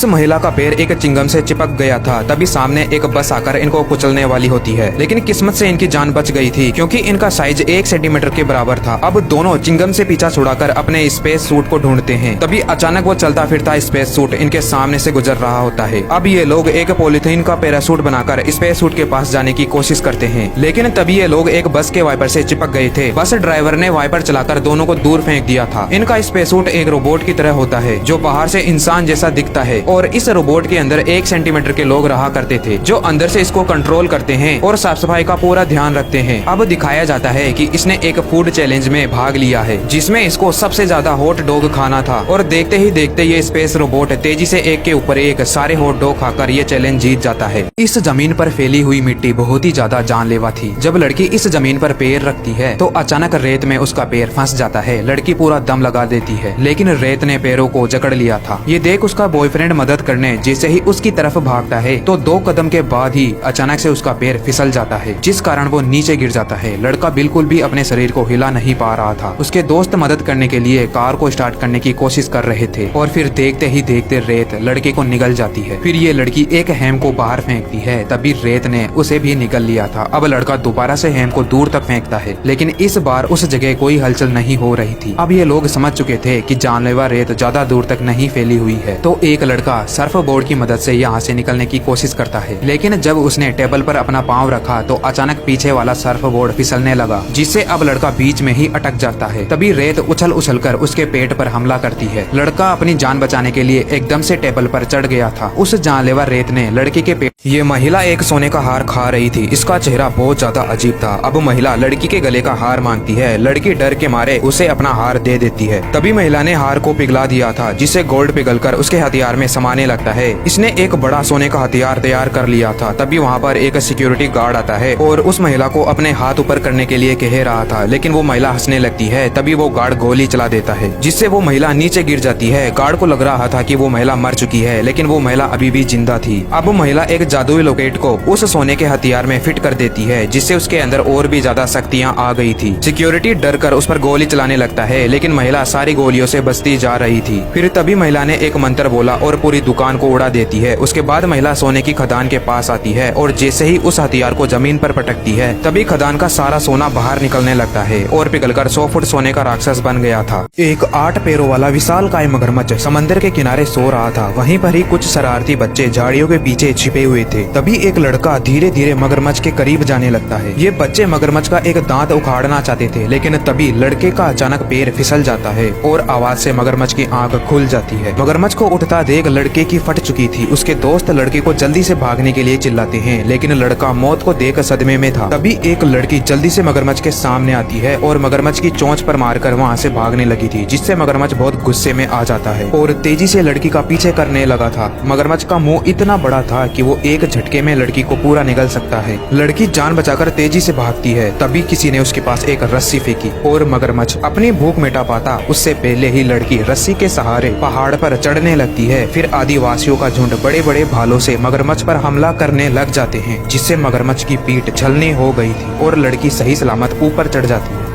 इस महिला का पैर एक चिंगम से चिपक गया था। तभी सामने एक बस आकर इनको कुचलने वाली होती है, लेकिन किस्मत से इनकी जान बच गई थी क्योंकि इनका साइज 1 सेंटीमीटर के बराबर था। अब दोनों चिंगम से पीछा छुड़ाकर अपने स्पेस सूट को ढूंढते हैं। तभी अचानक वो चलता फिरता स्पेस सूट इनके सामने से गुजर रहा होता है। अब ये लोग एक पॉलिथीन का पैरासूट बनाकर स्पेस सूट के पास जाने की कोशिश करते हैं, लेकिन तभी ये लोग एक बस के वाइपर से चिपक गए थे। बस ड्राइवर ने वाइपर चलाकर दोनों को दूर फेंक दिया था। इनका स्पेस सूट एक रोबोट की तरह होता है जो बाहर से इंसान जैसा दिखता है और इस रोबोट के अंदर 1 सेंटीमीटर के लोग रहा करते थे जो अंदर से इसको कंट्रोल करते हैं और साफ सफाई का पूरा ध्यान रखते हैं। अब दिखाया जाता है कि इसने एक फूड चैलेंज में भाग लिया है जिसमें इसको सबसे ज्यादा हॉट डॉग खाना था और देखते ही देखते ये स्पेस रोबोट तेजी से एक के ऊपर एक सारे हॉट डॉग खाकर ये चैलेंज जीत जाता है। इस जमीन पर फैली हुई मिट्टी बहुत ही ज्यादा जानलेवा थी। जब लड़की इस जमीन पर पैर रखती है तो अचानक रेत में उसका पैर फंस जाता है। लड़की पूरा दम लगा देती है, लेकिन रेत ने पैरों को जकड़ लिया था। ये देख उसका बॉयफ्रेंड मदद करने जैसे ही उसकी तरफ भागता है तो 2 कदम के बाद ही अचानक से उसका पैर फिसल जाता है, जिस कारण वो नीचे गिर जाता है। लड़का बिल्कुल भी अपने शरीर को हिला नहीं पा रहा था। उसके दोस्त मदद करने के लिए कार को स्टार्ट करने की कोशिश कर रहे थे और फिर देखते ही देखते रेत लड़के को निगल जाती है। फिर ये लड़की एक हैम को बाहर फेंकती है, तभी रेत ने उसे भी निगल लिया था। अब लड़का दोबारा से हैम को दूर तक फेंकता है, लेकिन इस बार उस जगह कोई हलचल नहीं हो रही थी। अब ये लोग समझ चुके थे कि जानलेवा रेत ज्यादा दूर तक नहीं फैली हुई है, तो एक लड़का सर्फ बोर्ड की मदद से यहाँ से निकलने की कोशिश करता है। लेकिन जब उसने टेबल पर अपना पाँव रखा तो अचानक पीछे वाला सर्फ बोर्ड फिसलने लगा, जिससे अब लड़का बीच में ही अटक जाता है। तभी रेत उछल उछल कर उसके पेट पर हमला करती है। लड़का अपनी जान बचाने के लिए एकदम से टेबल पर चढ़ गया था। उस जानलेवा रेत ने लड़के के पेट। ये महिला एक सोने का हार खा रही थी। इसका चेहरा बहुत ज्यादा अजीब था। अब महिला लड़की के गले का हार मांगती है। लड़की डर के मारे उसे अपना हार दे देती है। तभी महिला ने हार को पिघला दिया था, जिससे गोल्ड पिघलकर उसके हथियार में समाने लगता है। इसने एक बड़ा सोने का हथियार तैयार कर लिया था। तभी वहाँ पर एक सिक्योरिटी गार्ड आता है और उस महिला को अपने हाथ ऊपर करने के लिए कह रहा था, लेकिन वो महिला हंसने लगती है। तभी वो गार्ड गोली चला देता है, जिससे वो महिला नीचे गिर जाती है। गार्ड को लग रहा था कि वो महिला मर चुकी है, लेकिन वो महिला अभी भी जिंदा थी। अब महिला एक जादुई लॉकेट को उस सोने के हथियार में फिट कर देती है, जिससे उसके अंदर और भी ज्यादा शक्तियाँ आ गई थी। सिक्योरिटी डर कर उस पर गोली चलाने लगता है, लेकिन महिला सारी गोलियों से बचती जा रही थी। फिर तभी महिला ने एक मंत्र बोला और पूरी दुकान को उड़ा देती है। उसके बाद महिला सोने की खदान के पास आती है और जैसे ही उस हथियार को जमीन पर पटकती है, तभी खदान का सारा सोना बाहर निकलने लगता है और पिघलकर 100 फुट सोने का राक्षस बन गया था। एक 8 पैरों वाला विशालकाय मगरमच्छ समंदर के किनारे सो रहा था। वहीं पर ही कुछ शरारती बच्चे झाड़ियों के पीछे छिपे हुए थे। तभी एक लड़का धीरे धीरे मगरमच्छ के करीब जाने लगता है। ये बच्चे मगरमच्छ का एक दांत उखाड़ना चाहते थे, लेकिन तभी लड़के का अचानक पैर फिसल जाता है और आवाज से मगरमच्छ की आंख खुल जाती है। मगरमच्छ को उठता देख लड़के की फट चुकी थी। उसके दोस्त लड़के को जल्दी से भागने के लिए चिल्लाते हैं, लेकिन लड़का मौत को देख सदमे में था। तभी एक लड़की जल्दी से मगरमच्छ के सामने आती है और मगरमच्छ की चोंच पर मारकर वहाँ से भागने लगी थी, जिससे मगरमच्छ बहुत गुस्से में आ जाता है और तेजी से लड़की का पीछे करने लगा था। मगरमच्छ का मुंह इतना बड़ा था कि वो एक झटके में लड़की को पूरा निगल सकता है। लड़की जान बचाकर तेजी से भागती है। तभी किसी ने उसके पास एक रस्सी फेंकी और मगरमच्छ अपनी भूख मिटा पाता उससे पहले ही लड़की रस्सी के सहारे पहाड़ पर चढ़ने लगती है। फिर आदिवासियों का झुंड बड़े बड़े भालों से मगरमच्छ पर हमला करने लग जाते हैं, जिससे मगरमच्छ की पीठ छलनी हो गई थी और लड़की सही सलामत ऊपर चढ़ जाती है।